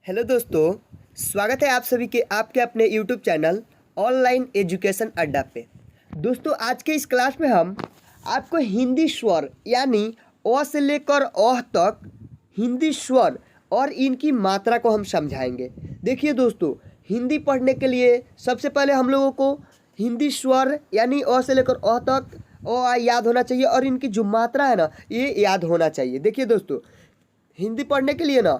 Hello दोस्तों, स्वागत है आप सभी के आपके अपने यूट्यूब चैनल ऑनलाइन एजुकेशन अड्डा पे। दोस्तों, आज के इस क्लास में हम आपको हिंदी स्वर यानी अ से लेकर अह तक हिंदी स्वर और इनकी मात्रा को हम समझाएंगे। देखिए दोस्तों, हिंदी पढ़ने के लिए सबसे पहले हम लोगों को हिंदी स्वर यानी अ से लेकर अह तक आ याद होना चाहिए और इनकी जो मात्रा है ना, ये याद होना चाहिए। देखिए दोस्तों, हिंदी पढ़ने के लिए ना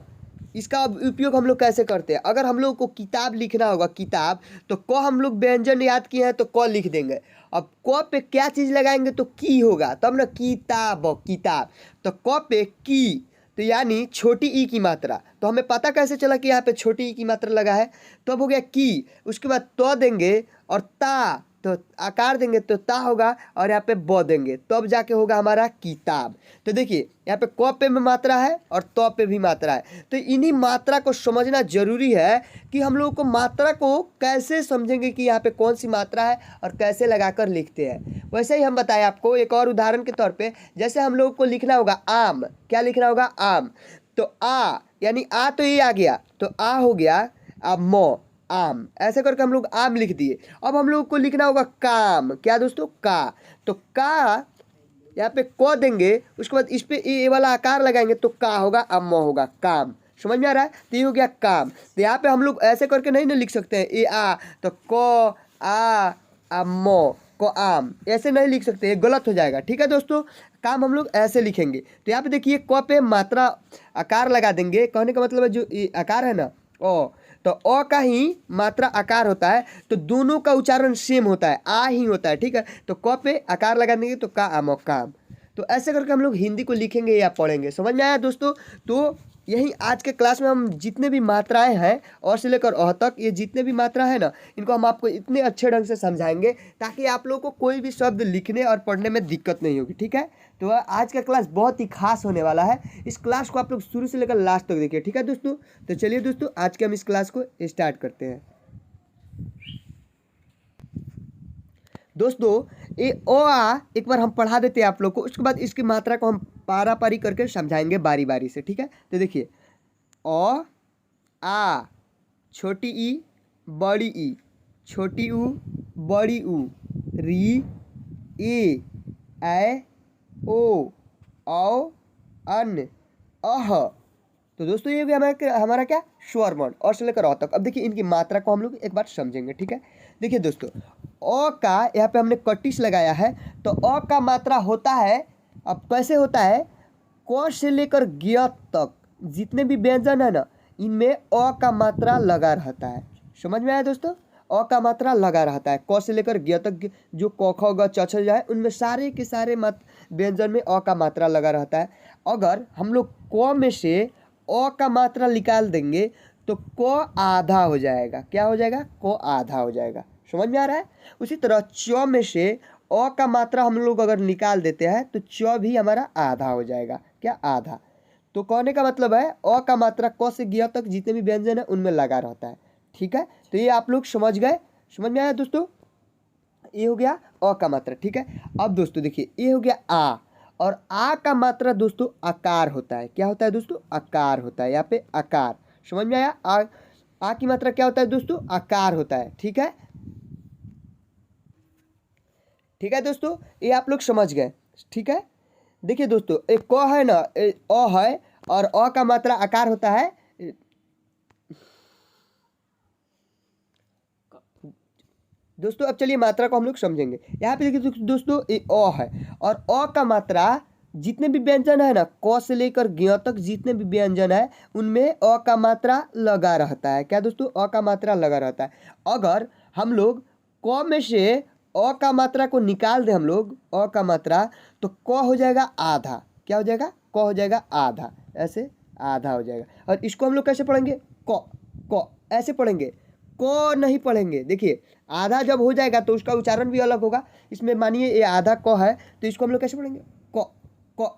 इसका उपयोग हम लोग कैसे करते हैं। अगर हम लोग को किताब लिखना होगा, किताब, तो क हम लोग व्यंजन याद किए हैं तो क लिख देंगे। अब क पे क्या चीज़ लगाएंगे तो की होगा, तब ना किताब किताब। तो क पे की, तो यानी छोटी ई की मात्रा। तो हमें पता कैसे चला कि यहाँ पे छोटी ई की मात्रा लगा है। तो अब हो गया की, उसके बाद तो देंगे और ता, तो आकार देंगे तो ता होगा और यहाँ पे ब देंगे तो अब जाके होगा हमारा किताब। तो देखिए यहाँ पे क पे भी मात्रा है और तो पे भी मात्रा है। तो इन्हीं मात्रा को समझना जरूरी है कि हम लोगों को मात्रा को कैसे समझेंगे कि यहाँ पे कौन सी मात्रा है और कैसे लगाकर लिखते हैं। वैसे ही हम बताएं आपको एक और उदाहरण के तौर पे, जैसे हम लोगों को लिखना होगा आम। क्या लिखना होगा? आम। तो आ यानी आ, तो ये आ गया, तो आ हो गया। अब मो, आम, ऐसे करके हम लोग आम लिख दिए। अब हम लोग को लिखना होगा काम। क्या दोस्तों? का। तो का यहाँ पे क देंगे, उसके बाद इस पे ये वाला आकार लगाएंगे तो का होगा, अब म होगा, काम। समझ में आ रहा है? तो ये हो गया काम। तो यहाँ पे हम लोग ऐसे करके नहीं ना लिख सकते हैं, ए आ, तो क आ म, को आम, ऐसे नहीं लिख सकते, ये गलत हो जाएगा। ठीक है दोस्तों, काम हम लोग ऐसे लिखेंगे। तो यहाँ पे देखिए क पे मात्रा आकार लगा देंगे। कहने का मतलब है जो ये आकार है ना ओ, तो अ का ही मात्रा आकार होता है, तो दोनों का उच्चारण सेम होता है, आ ही होता है। ठीक है, तो क पे आकार लगा देंगे तो का आम काम। तो ऐसे करके हम लोग हिंदी को लिखेंगे या पढ़ेंगे। समझ में आया दोस्तों? तो यही आज के क्लास में हम जितने भी मात्राएं हैं अ से लेकर अह तक, ये जितने भी मात्रा है ना, इनको हम आपको इतने अच्छे ढंग से समझाएंगे ताकि आप लोगों को कोई भी शब्द लिखने और पढ़ने में दिक्कत नहीं होगी। ठीक है, तो आज का क्लास बहुत ही खास होने वाला है। इस क्लास को आप लोग शुरू से लेकर लास्ट तक देखिए। ठीक है दोस्तों, तो चलिए दोस्तों, आज के हम इस क्लास को स्टार्ट करते हैं। दोस्तों, ये ओ आ एक बार हम पढ़ा देते हैं आप लोग को, उसके बाद इसकी मात्रा को हम पारा पारी करके समझाएंगे बारी बारी से। ठीक है, तो देखिए ओ आ, छोटी ई बड़ी ई, छोटी ऊ बड़ी ऊ, री ए ओ औ अन अह। तो दोस्तों ये भी हमारा क्या स्वर वर्ण और से लेकर अ तक। अब देखिए इनकी मात्रा को हम लोग एक बार समझेंगे। ठीक है, देखिए दोस्तों, अ का यहाँ पे हमने कटिस लगाया है, तो अ का मात्रा होता है, अब कैसे होता है, क से लेकर ज्ञ तक जितने भी व्यंजन है ना, इनमें अ का मात्रा लगा रहता है। समझ में आया दोस्तों? अ का मात्रा लगा रहता है। क से लेकर ज्ञ तक जो क ख ग छ छ है, उनमें सारे के सारे व्यंजन में अ का मात्रा लगा रहता है। अगर हम लोग क में से अ का मात्रा निकाल देंगे तो क आधा हो जाएगा। क्या हो जाएगा? क आधा हो जाएगा। समझ में आ रहा है? उसी तरह च में से अ का मात्रा हम लोग अगर निकाल देते हैं तो च भी हमारा आधा हो जाएगा। क्या? आधा। तो कहने का मतलब है अ का मात्रा क से ज्ञ तक जितने भी व्यंजन है उनमें लगा रहता है। ठीक है, तो ये आप लोग समझ गए? समझ में आया दोस्तों? ये हो गया अ का मात्रा। ठीक है, अब दोस्तों देखिए ये हो गया आ, और आ का मात्रा दोस्तों आकार होता है। क्या होता है दोस्तों? आकार होता है। यहाँ पे आकार। समझ में आया? आ की मात्रा क्या होता है दोस्तों? आकार होता है। ठीक है, ठीक है दोस्तों, ये आप लोग समझ गए। ठीक है, देखिए दोस्तों, एक क है ना, अ है, और अ का मात्रा आकार होता है। दोस्तों अब चलिए मात्रा को हम लोग समझेंगे। यहाँ पे देखिए दोस्तों, ये अ है, और अ का मात्रा जितने भी व्यंजन है ना, क से लेकर ज्ञ तक जितने भी व्यंजन है उनमें अ का मात्रा लगा रहता है। क्या दोस्तों? अ का मात्रा लगा रहता है। अगर हम लोग क में से अ का मात्रा को निकाल दें, हम लोग अ का मात्रा, तो क हो जाएगा आधा। क्या हो जाएगा? क हो जाएगा आधा। ऐसे आधा हो जाएगा। और इसको हम लोग कैसे पढ़ेंगे? क क ऐसे पढ़ेंगे, क नहीं पढ़ेंगे। देखिए आधा जब हो जाएगा तो उसका उच्चारण भी अलग होगा। इसमें मानिए ये आधा क है, तो इसको हम लोग कैसे पढ़ेंगे? क क।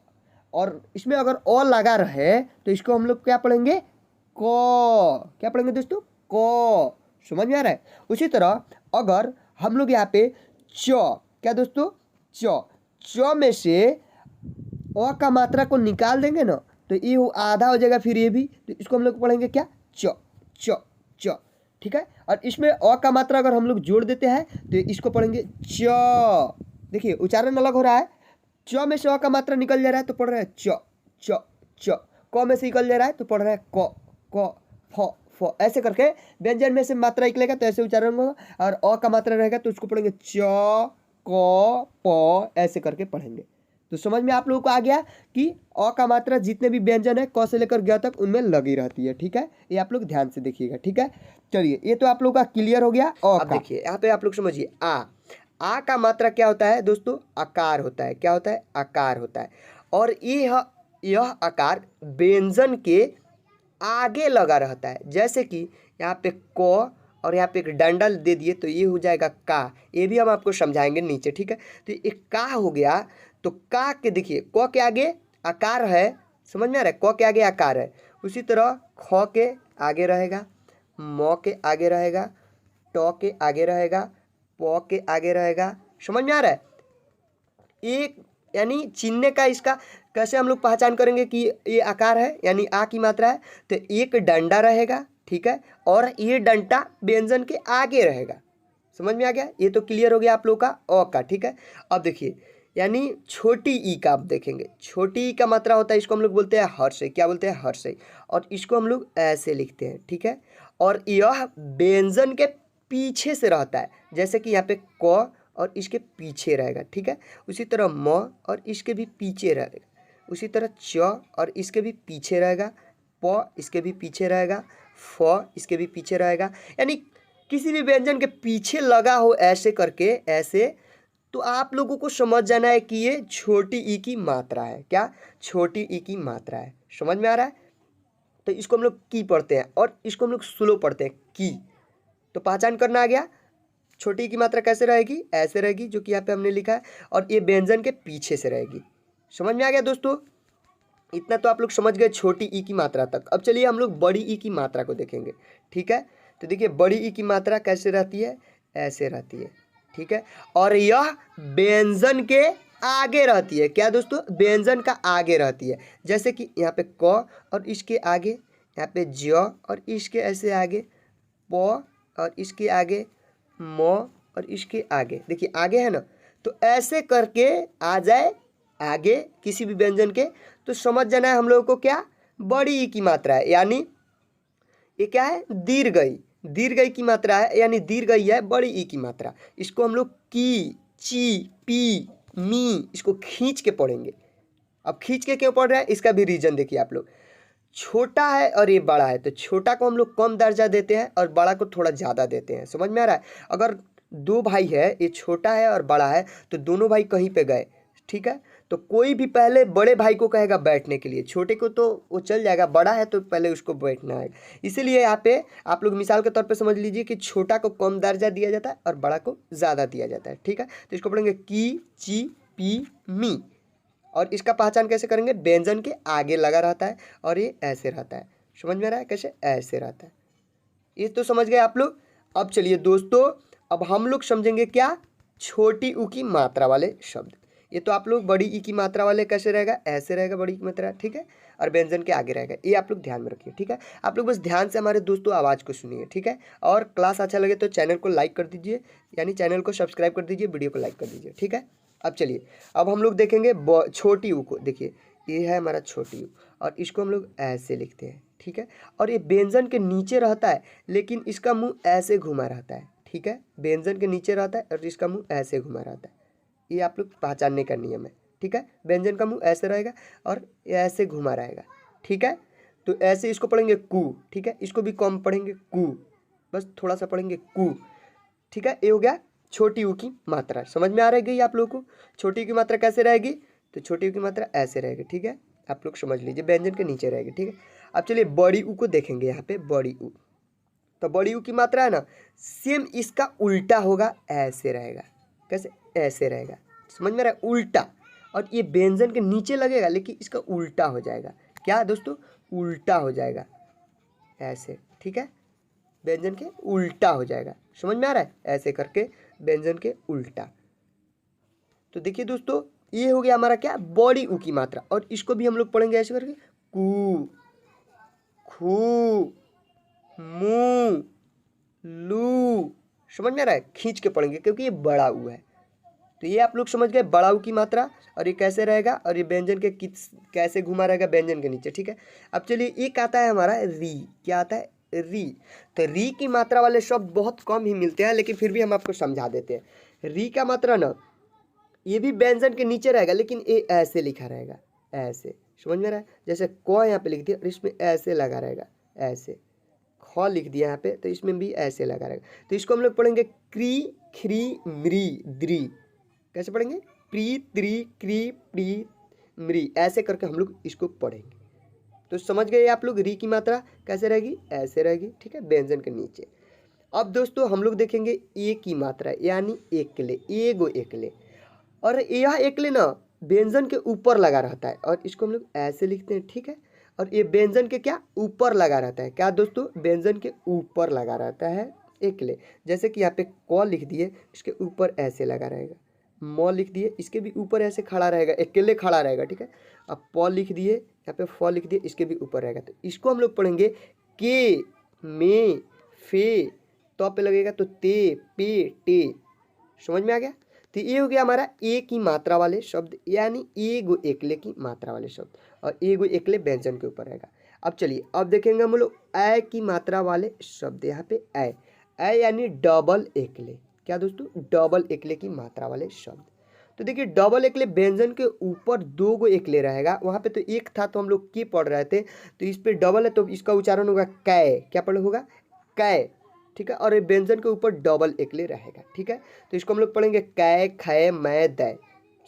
और इसमें अगर अ लगा रहे तो इसको हम लोग क्या पढ़ेंगे? क। क्या पढ़ेंगे दोस्तों? क। समझ में आ रहा है? उसी तरह अगर हम लोग यहाँ पे च, क्या दोस्तों? च में से अ का मात्रा को निकाल देंगे ना, तो ये आधा हो जाएगा। फिर ये भी, तो इसको हम लोग पढ़ेंगे क्या? च च च, ठीक है। और इसमें अ का मात्रा अगर हम लोग जोड़ देते हैं तो इसको पढ़ेंगे च। देखिए उच्चारण अलग हो रहा है, च में से अ का मात्रा निकल जा रहा है तो पढ़ रहा है च च च, क में से निकल जा रहा है तो पढ़ रहा है क फ फ, ऐसे करके व्यंजन में से मात्रा निकलेगा तो ऐसे उच्चारण होगा, और अ का मात्रा रहेगा तो उसको पढ़ेंगे च क प, ऐसे करके पढ़ेंगे। तो समझ में आप लोगों को आ गया कि अ का मात्रा जितने भी व्यंजन है क से लेकर ग तक उनमें लगी रहती है, ठीक है। ये आप लोग ध्यान से देखिएगा, ठीक है। चलिए ये तो आप लोगों का क्लियर हो गया। अब देखिए यहाँ पे आप लोग समझिए आ का मात्रा क्या होता है दोस्तों, आकार होता है। क्या होता है, आकार होता है। और यह आकार व्यंजन के आगे लगा रहता है। जैसे कि यहाँ पे क और यहाँ पे एक डंडा दे दिए तो ये हो जाएगा का, ये भी हम आपको समझाएंगे नीचे, ठीक है। तो एक का हो गया, तो का के देखिए क के आगे आकार है, समझ में आ रहा है, क के आगे आकार है। उसी तरह ख के आगे रहेगा, म के आगे रहेगा, ट के आगे रहेगा, प के आगे रहेगा। समझ में आ रहा है। एक यानी चिन्ह का इसका कैसे हम लोग पहचान करेंगे कि ये आकार है यानी आ की मात्रा है, तो एक डंडा रहेगा, ठीक है, और ये डंडा व्यंजन के आगे रहेगा। समझ में आ गया। ये तो क्लियर हो गया आप लोग का अ का, ठीक है। अब देखिए यानी छोटी ई का आप देखेंगे, छोटी ई का मात्रा होता है, इसको हम लोग बोलते हैं हर्षई। क्या बोलते हैं, हर्षई। और इसको हम लोग ऐसे लिखते हैं, ठीक है। और यह व्यंजन के पीछे से रहता है, जैसे कि यहाँ पे क और इसके पीछे रहेगा, ठीक है। उसी तरह म और इसके भी पीछे रहेगा, उसी तरह च और इसके भी पीछे रहेगा, प इसके भी पीछे रहेगा, फ इसके भी पीछे रहेगा। यानी किसी भी व्यंजन के पीछे लगा हो ऐसे करके, ऐसे, तो आप लोगों को समझ जाना है कि ये छोटी ई की मात्रा है। क्या, छोटी ई की मात्रा है। समझ में आ रहा है। तो इसको हम लोग की पढ़ते हैं और इसको हम लोग स्लो पढ़ते हैं की। तो पहचान करना आ गया। छोटी की मात्रा कैसे रहेगी, ऐसे रहेगी, जो कि यहाँ पे हमने लिखा है, और ये व्यंजन के पीछे से रहेगी। समझ में आ गया दोस्तों। इतना तो आप लोग समझ गए छोटी ई की मात्रा तक। अब चलिए हम लोग बड़ी ई की मात्रा को देखेंगे, ठीक है। तो देखिए बड़ी ई की मात्रा कैसे रहती है, ऐसे रहती है, ठीक है। और यह व्यंजन के आगे रहती है। क्या दोस्तों, व्यंजन का आगे रहती है। जैसे कि यहाँ पे क और इसके आगे, यहाँ पे ज और इसके ऐसे आगे, प और इसके आगे, म और इसके आगे। देखिए आगे है ना, तो ऐसे करके आ जाए आगे किसी भी व्यंजन के, तो समझ जाना है हम लोगों को क्या, बड़ी ई की मात्रा है। यानी ये क्या है, दीर्घई, दीर्घई की मात्रा है, यानी दीर्घई है बड़ी ई की मात्रा। इसको हम लोग की, ची, पी, मी, इसको खींच के पढ़ेंगे। अब खींच के क्यों पढ़ रहे हैं, इसका भी रीजन देखिए आप लोग। छोटा है और ये बड़ा है, तो छोटा को हम लोग कम दर्जा देते हैं और बड़ा को थोड़ा ज़्यादा देते हैं। समझ में आ रहा है। अगर दो भाई है, ये छोटा है और बड़ा है, तो दोनों भाई कहीं पे गए, ठीक है, तो कोई भी पहले बड़े भाई को कहेगा बैठने के लिए, छोटे को तो वो चल जाएगा, बड़ा है तो पहले उसको बैठना है। इसीलिए यहाँ पे आप लोग मिसाल के तौर पे समझ लीजिए कि छोटा को कम दर्जा दिया जाता है और बड़ा को ज़्यादा दिया जाता है, ठीक है। तो इसको पढ़ेंगे की, ची, पी, मी। और इसका पहचान कैसे करेंगे, व्यंजन के आगे लगा रहता है और ये ऐसे रहता है। समझ में आ रहा है, कैसे ऐसे रहता है। ये तो समझ गए आप लोग। अब चलिए दोस्तों, अब हम लोग समझेंगे क्या, छोटी ऊ की मात्रा वाले शब्द। ये तो आप लोग बड़ी ई की मात्रा वाले कैसे रहेगा, ऐसे रहेगा बड़ी की मात्रा, ठीक है, और व्यंजन के आगे रहेगा। ये आप लोग ध्यान में रखिए, ठीक है। आप लोग बस ध्यान से हमारे दोस्तों आवाज़ को सुनिए, ठीक है। और क्लास अच्छा लगे तो चैनल को लाइक कर दीजिए, यानी चैनल को सब्सक्राइब कर दीजिए, वीडियो को लाइक कर दीजिए, ठीक है। अब चलिए, अब हम लोग देखेंगे छोटी ऊ को। देखिए ये है हमारा छोटी ऊ और इसको हम लोग ऐसे लिखते हैं, ठीक है। और ये व्यंजन के नीचे रहता है, लेकिन इसका मुंह ऐसे घुमा रहता है, ठीक है। व्यंजन के नीचे रहता है और इसका मुंह ऐसे घुमा रहता है। ये आप लोग पहचानने का नियम है, ठीक है। व्यंजन का मुंह ऐसे रहेगा और ऐसे घुमा रहेगा, ठीक है। तो ऐसे इसको पढ़ेंगे कू, ठीक है। इसको भी कम पढ़ेंगे कू, बस थोड़ा सा पढ़ेंगे कू, ठीक है। ये हो गया छोटी ऊ की मात्रा। समझ में आ रही आप लोगों को छोटी की मात्रा कैसे रहेगी, तो छोटी ऊ की मात्रा ऐसे रहेगी, ठीक है। आप लोग समझ लीजिए, व्यंजन के नीचे रहेगी, ठीक है। अब चलिए बड़ी ऊ को देखेंगे। यहाँ पे बड़ी ऊ, तो बड़ी ऊ की मात्रा है ना, सेम इसका उल्टा होगा, ऐसे रहेगा। कैसे, ऐसे रहेगा। समझ में आ रहा है, उल्टा। और ये व्यंजन के नीचे लगेगा लेकिन इसका उल्टा हो जाएगा। क्या दोस्तों, उल्टा हो जाएगा ऐसे, ठीक है। व्यंजन के उल्टा हो जाएगा। समझ में आ रहा है, ऐसे करके व्यंजन के उल्टा। तो देखिए दोस्तों, ये हो गया हमारा क्या, बड़ी ऊ की मात्रा। और इसको भी हम लोग पढ़ेंगे ऐसे करके कू, खू, मू, लू। समझ में आ रहा है? खींच के पढ़ेंगे क्योंकि ये बड़ा ऊ है। तो ये आप लोग समझ गए बड़ा ऊ की मात्रा, और ये कैसे रहेगा, और ये व्यंजन के कैसे घुमा रहेगा व्यंजन के नीचे। ठीक है, अब चलिए एक आता है हमारा री। क्या आता है? री। तो री की मात्रा वाले शब्द बहुत कम ही मिलते हैं, लेकिन फिर भी हम आपको समझा देते हैं। री का मात्रा ना, ये भी व्यंजन के नीचे रहेगा, लेकिन ये ऐसे लिखा रहेगा, ऐसे। समझ में रहा है? जैसे क यहाँ पे लिख दिया और इसमें ऐसे लगा रहेगा, ऐसे। ख लिख दिया यहाँ पे तो इसमें भी ऐसे लगा रहेगा। तो इसको हम लोग पढ़ेंगे क्री, ख्री, म्री, द्री। कैसे पढ़ेंगे? प्री, त्रि, क्री, प्री, म्री, ऐसे करके हम लोग इसको पढ़ेंगे। तो समझ गए आप लोग री की मात्रा कैसे रहेगी? ऐसे रहेगी। ठीक है, व्यंजन के नीचे। अब दोस्तों हम लोग देखेंगे ए की मात्रा, यानी एकले, एगो एकले। और यह एकले ना व्यंजन के ऊपर लगा रहता है, और इसको हम लोग ऐसे लिखते हैं। ठीक है, और ये व्यंजन के क्या ऊपर लगा रहता है? क्या दोस्तों? व्यंजन के ऊपर लगा रहता है एकले। जैसे कि यहाँ पे क लिख दिए, इसके ऊपर ऐसे लगा रहेगा। म लिख दिए, इसके भी ऊपर ऐसे खड़ा रहेगा, अकेले खड़ा रहेगा। ठीक है, अब प लिख दिए, यहाँ पे फ लिख दिए, इसके भी ऊपर रहेगा। तो इसको हम लोग पढ़ेंगे के, में, फे, तो पे लगेगा तो ते, पे, टे। समझ में आ गया? तो ये हो गया हमारा ए की मात्रा वाले शब्द, यानी एगो एकले की मात्रा वाले शब्द, और एगो एकले व्यंजन के ऊपर रहेगा। अब चलिए अब देखेंगे हम लोग ए की मात्रा वाले शब्द। यहाँ पे ए, यानी डबल एकले। क्या दोस्तों? डबल एकले की मात्रा वाले शब्द। तो देखिए डबल एकले व्यंजन के ऊपर दो गो एकले रहेगा। वहाँ पे तो एक था तो हम लोग के पढ़ रहे थे, तो इस पे डबल है तो इसका उच्चारण होगा कै। क्या पढ़ होगा? कै। ठीक है, और ये व्यंजन के ऊपर डबल एकले रहेगा। ठीक है, तो इसको हम लोग पढ़ेंगे कै, खै, मै, दै।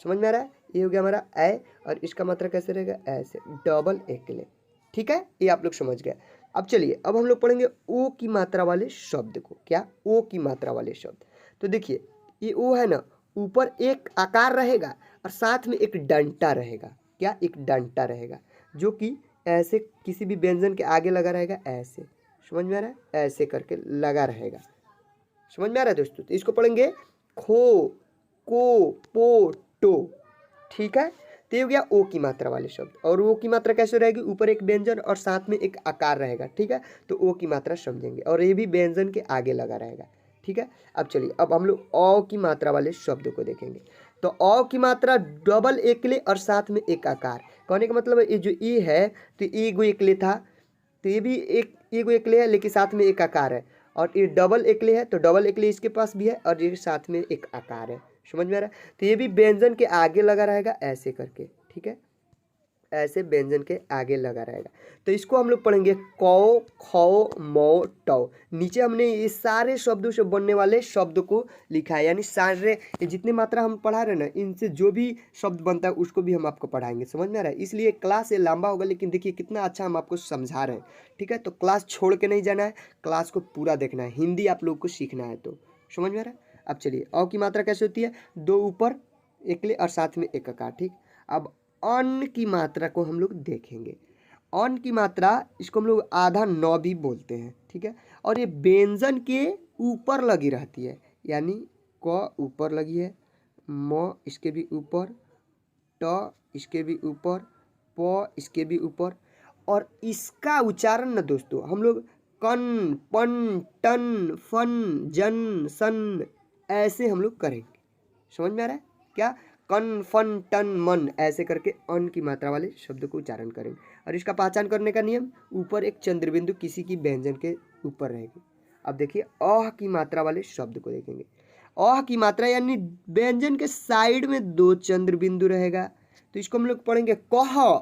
समझ में आ रहा है? ये हो गया हमारा ए, और इसका मात्रा कैसे रहेगा? ऐसे, डबल एकले। ठीक है, ये आप लोग समझ गए। अब चलिए अब हम लोग पढ़ेंगे ओ की मात्रा वाले शब्द को। क्या? ओ की मात्रा वाले शब्द। तो देखिए ये ओ है ना, ऊपर एक आकार रहेगा और साथ में एक डंटा रहेगा। क्या? एक डंटा रहेगा, जो कि ऐसे किसी भी व्यंजन के आगे लगा रहेगा, ऐसे। समझ में आ रहा है? ऐसे करके लगा रहेगा। समझ में आ रहा है दोस्तों? तो इसको पढ़ेंगे खो, को, पो, टो। ठीक है, तो ये हो गया ओ की मात्रा वाले शब्द। और ओ की मात्रा कैसे रहेगी? ऊपर एक व्यंजन और साथ में एक आकार रहेगा। ठीक है, तो ओ की मात्रा समझेंगे, और ये भी व्यंजन के आगे लगा रहेगा। ठीक है, अब चलिए अब हम लोग औ की मात्रा वाले शब्द को देखेंगे। तो औ की मात्रा डबल एकले और साथ में एक आकार। कहने का मतलब है ये जो ई है, तो ई गो एकले था, तो ये भी एक एगो एकले है, लेकिन साथ में एक आकार है। और ये डबल एकले है, तो डबल एकले इसके पास भी है, और ये साथ में एक आकार है। समझ में आ रहा है? तो ये भी व्यंजन के आगे लगा रहेगा, ऐसे करके। ठीक है, ऐसे व्यंजन के आगे लगा रहेगा। तो इसको हम लोग पढ़ेंगे कौ, खौ, मौ, टौ। नीचे हमने ये सारे शब्दों से बनने वाले शब्द को लिखा है, यानी सारे जितनी मात्रा हम पढ़ा रहे हैं ना, इनसे जो भी शब्द बनता है उसको भी हम आपको पढ़ाएंगे। समझ में आ रहा है? इसलिए क्लास ये लंबा होगा, लेकिन देखिए कितना अच्छा हम आपको समझा रहे हैं। ठीक है, तो क्लास छोड़ के नहीं जाना है, क्लास को पूरा देखना है। हिंदी आप लोग को सीखना है, तो समझ में आ रहा है? अब चलिए औ की मात्रा कैसे होती है? दो ऊपर एकले और साथ में एक आकार। ठीक, अब अन्न की मात्रा को हम लोग देखेंगे। अन्न की मात्रा, इसको हम लोग आधा नौ भी बोलते हैं। ठीक है, और ये व्यंजन के ऊपर लगी रहती है, यानी क ऊपर लगी है, म इसके भी ऊपर, ट इसके भी ऊपर, प इसके भी ऊपर। और इसका उच्चारण ना दोस्तों हम लोग कन, पन, टन, फन, जन, सन, ऐसे हम लोग करेंगे। समझ में आ रहा है? क्या? कन, फन, टन, मन, ऐसे करके अन की मात्रा वाले शब्द को उच्चारण करेंगे। और इसका पहचान करने का नियम, ऊपर एक चंद्रबिंदु किसी की व्यंजन के ऊपर रहेगी। अब देखिए अह की मात्रा वाले शब्द को देखेंगे। अह की मात्रा यानी व्यंजन के साइड में दो चंद्रबिंदु रहेगा। तो इसको हम लोग पढ़ेंगे कह,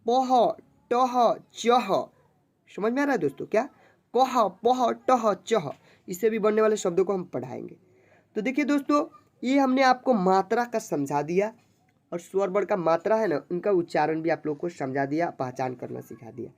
पह, टह, चह। समझ में आ रहा है दोस्तों? क्या? कह, पह, टह, चह, इससे भी बनने वाले शब्दों को हम पढ़ाएंगे। तो देखिए दोस्तों ये हमने आपको मात्रा का समझा दिया, और स्वर वर्ण का मात्रा है ना, उनका उच्चारण भी आप लोग को समझा दिया, पहचान करना सिखा दिया।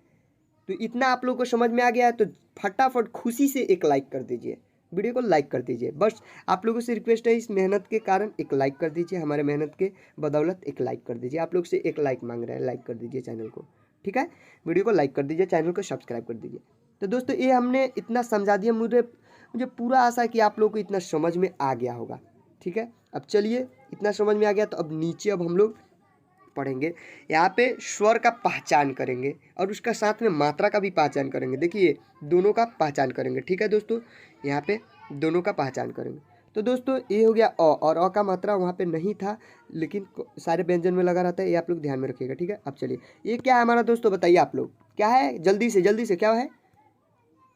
तो इतना आप लोग को समझ में आ गया है, तो फटाफट खुशी से एक लाइक कर दीजिए, वीडियो को लाइक कर दीजिए। बस आप लोगों से रिक्वेस्ट है, इस मेहनत के कारण एक लाइक कर दीजिए, हमारे मेहनत के बदौलत एक लाइक कर दीजिए। आप लोग से एक लाइक मांग रहे हैं, लाइक कर दीजिए चैनल को। ठीक है, वीडियो को लाइक कर दीजिए, चैनल को सब्सक्राइब कर दीजिए। तो दोस्तों ये हमने इतना समझा दिया, मुझे पूरा आशा है कि आप लोग को इतना समझ में आ गया होगा। ठीक है, अब चलिए इतना समझ में आ गया, तो अब नीचे अब हम लोग पढ़ेंगे। यहाँ पे स्वर का पहचान करेंगे और उसका साथ में मात्रा का भी पहचान करेंगे। देखिए दोनों का पहचान करेंगे, ठीक है दोस्तों, यहाँ पे दोनों का पहचान करेंगे। तो दोस्तों ये हो गया अ, और अ का मात्रा वहाँ पे नहीं था, लेकिन सारे व्यंजन में लगा रहता है, ये आप लोग ध्यान में रखिएगा, ठीक है। अब चलिए ये क्या है हमारा दोस्तों, बताइए आप लोग क्या है, जल्दी से क्या है,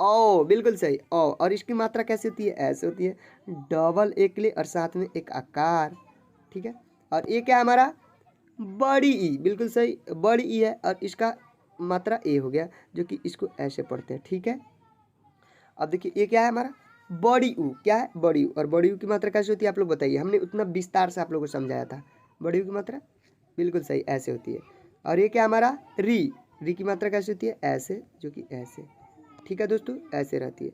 ओ, बिल्कुल सही ओ। और इसकी मात्रा कैसे होती है, ऐसे होती है, डबल एक ले और साथ में एक आकार, ठीक है। और ये क्या है हमारा, बड़ी ई, बिल्कुल सही, बड़ी ई है और इसका मात्रा ए हो गया, जो कि इसको ऐसे पढ़ते हैं, ठीक है। अब देखिए ये क्या है हमारा, बड़ी ऊ, क्या है, बड़ी ऊ। और बड़ी ऊ की मात्रा कैसे होती है आप लोग बताइए, हमने उतना विस्तार से आप लोगों को समझाया था। बड़ी ऊ की मात्रा बिल्कुल सही ऐसे होती है। और ये क्या हमारा, री की मात्रा कैसे होती है, ऐसे, जो कि ऐसे, ठीक है दोस्तों, ऐसे रहती है।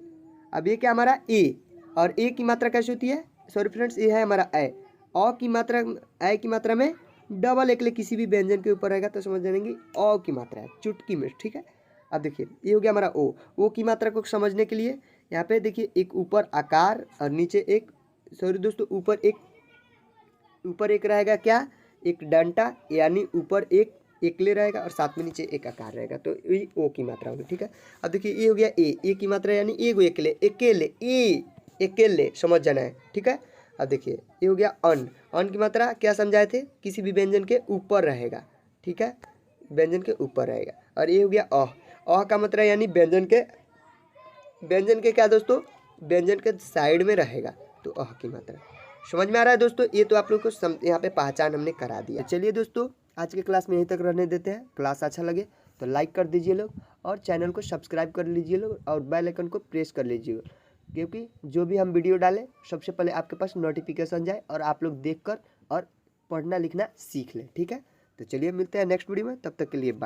अब ये क्या हमारा ए, और ए की मात्रा कैसे होती है, सॉरी फ्रेंड्स, ये है हमारा ए। अ की मात्रा, ए की मात्रा में डबल एक ले किसी भी व्यंजन के ऊपर रहेगा तो समझ जाएंगे अ की मात्रा है, चुटकी में, ठीक है। अब देखिए ये हो गया हमारा ओ की मात्रा को समझने के लिए यहाँ पे देखिए एक ऊपर आकार और नीचे एक, सॉरी दोस्तों, ऊपर एक रहेगा क्या, एक डंटा, यानी ऊपर एक एकले रहेगा और साथ में नीचे एक आकार रहेगा, तो ये ओ की मात्रा होगी, ठीक है। अब देखिए ये हो गया ए की मात्रा यानी एगो एकले, अकेले समझ जाना है, ठीक है। अब देखिए ये हो गया अन की मात्रा क्या समझाए थे, किसी भी व्यंजन के ऊपर रहेगा, ठीक है, व्यंजन के ऊपर रहेगा। और ये हो गया अह का मात्रा यानी व्यंजन के क्या दोस्तों, व्यंजन के साइड में रहेगा, तो अह की मात्रा। समझ में आ रहा है दोस्तों, ये तो आप लोग को यहाँ पे पहचान हमने करा दिया। चलिए दोस्तों आज के क्लास में यहीं तक रहने देते हैं। क्लास अच्छा लगे तो लाइक कर दीजिए लोग, और चैनल को सब्सक्राइब कर लीजिए लोग, और बेल आइकन को प्रेस कर लीजिए, क्योंकि जो भी हम वीडियो डालें सबसे पहले आपके पास नोटिफिकेशन जाए और आप लोग देखकर और पढ़ना लिखना सीख लें, ठीक है। तो चलिए मिलते हैं नेक्स्ट वीडियो में, तब तक के लिए बाय।